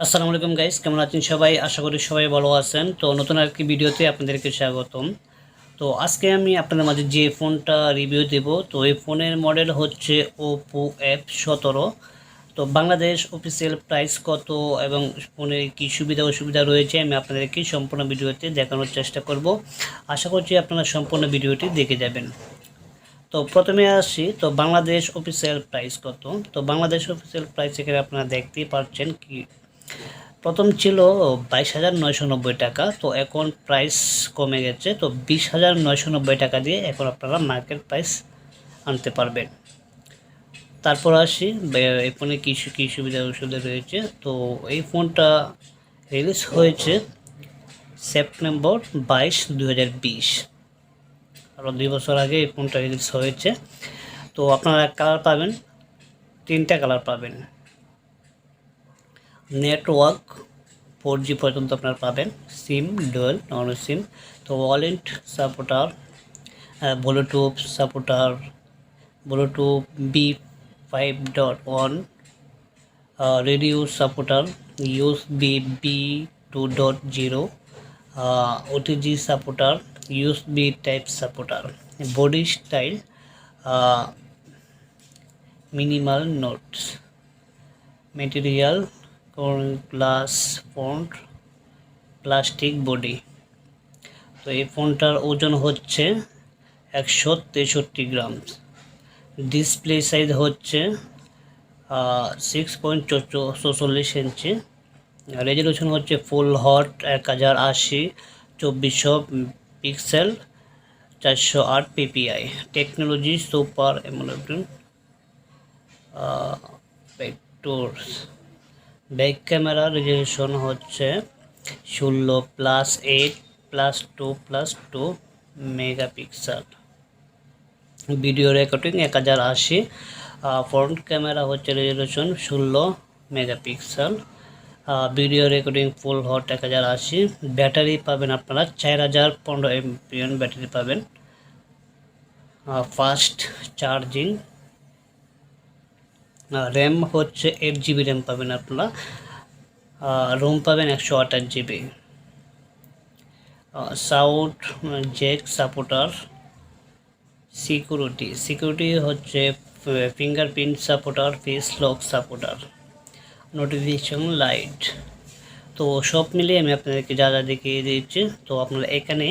আসসালামু আলাইকুম গাইস, কেমন আছেন সবাই? আশা করি সবাই ভালো আছেন। তো নতুন আরেকটি ভিডিওতে আপনাদেরকে স্বাগতম। তো আজকে আমি আপনাদের মাঝে যে ফোনটা রিভিউ দেব, তো এই ফোনের মডেল হচ্ছে Oppo F17। তো বাংলাদেশ অফিসিয়াল প্রাইস কত এবং ফোনের কী সুবিধা অসুবিধা রয়েছে আমি আপনাদেরকে সম্পূর্ণ ভিডিওতে দেখানোর চেষ্টা করব। আশা করছি আপনারা সম্পূর্ণ ভিডিওটি দেখে যাবেন। তো প্রথমে আসি, তো বাংলাদেশ অফিসিয়াল প্রাইস কত। তো বাংলাদেশ অফিসিয়াল প্রাইস এখানে আপনারা দেখতেই পাচ্ছেন কি প্রথম ছিল 22,990 টাকা, তো এখন প্রাইস কমে গেছে, তো 20,990 টাকা দিয়ে এখন আপনারা মার্কেট প্রাইস আনতে পারবেন। তারপর আসি এই ফোনে কী কী সুবিধা অসুবিধা রয়েছে। তো এই ফোনটা রিলিজ হয়েছে সেপ্টেম্বর 22, 2020, আরও 2 বছর আগে এই ফোনটা রিলিজ হয়েছে। তো আপনারা কালার পাবেন, 3টা কালার পাবেন। নেটওয়ার্ক 4G পর্যন্ত আপনারা পাবেন, সিম ডুয়েল নন সিম, তো wallet supporter, Bluetooth supporter, Bluetooth B5.1, radio supporter, USB B2.0, OTG supporter, USB type supporter, body style minimal notes, material glass font, plastic body. তো এই ফোনটার ওজন হচ্ছে 163 গ্রাম, ডিসপ্লে সাইজ হচ্ছে 6.44 ইঞ্চি, রেজলিউশন হচ্ছে full HD 1080 2400 pixel 408 PPI, technology super AMOLED ভেক্টরস। Back camera resolution হচ্ছে 16+8+2+2 megapixel, video recording 1080, front camera হচ্ছে resolution 16 megapixel, video recording full HD 1080, battery পাবেন আপনারা 4015 mAh ব্যাটারি পাবেন, ফাস্ট চার্জিং, র্যাম হচ্ছে 8GB RAM পাবেন আপনারা, রোম পাবেন 128GB, sound jack supporter, security হচ্ছে fingerprint supporter, face lock supporter, notification light. তো সব মিলিয়ে আমি আপনাদেরকে যা যা দেখিয়ে দিচ্ছি। তো আপনারা এখানে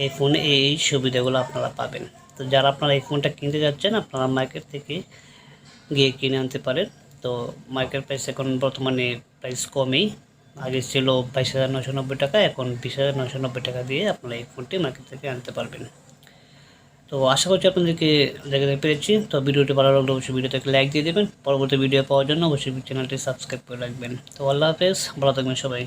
এই ফোনে এই সুবিধাগুলো আপনারা পাবেন। তো যারা আপনারা এই ফোনটা কিনতে যাচ্ছেন আপনারা মার্কেট থেকে গিয়ে কিনে আনতে পারেন। তো মার্কেট প্রাইস এখন বর্তমানে প্রাইস কমেই, আগে ছিল 22,990 টাকা, এখন 20,990 টাকা দিয়ে আপনারা এই ফোনটি মার্কেট থেকে আনতে পারবেন। তো আশা করছি আপনাদেরকে দেখাতে পেরেছি। তো ভিডিওটি ভালো লাগলে অবশ্যই ভিডিওতে লাইক দিয়ে দেবেন, পরবর্তী ভিডিও পাওয়ার জন্য অবশ্যই চ্যানেলটি সাবস্ক্রাইব করে রাখবেন। তো আল্লাহ হাফেজ, ভালো থাকবেন সবাই।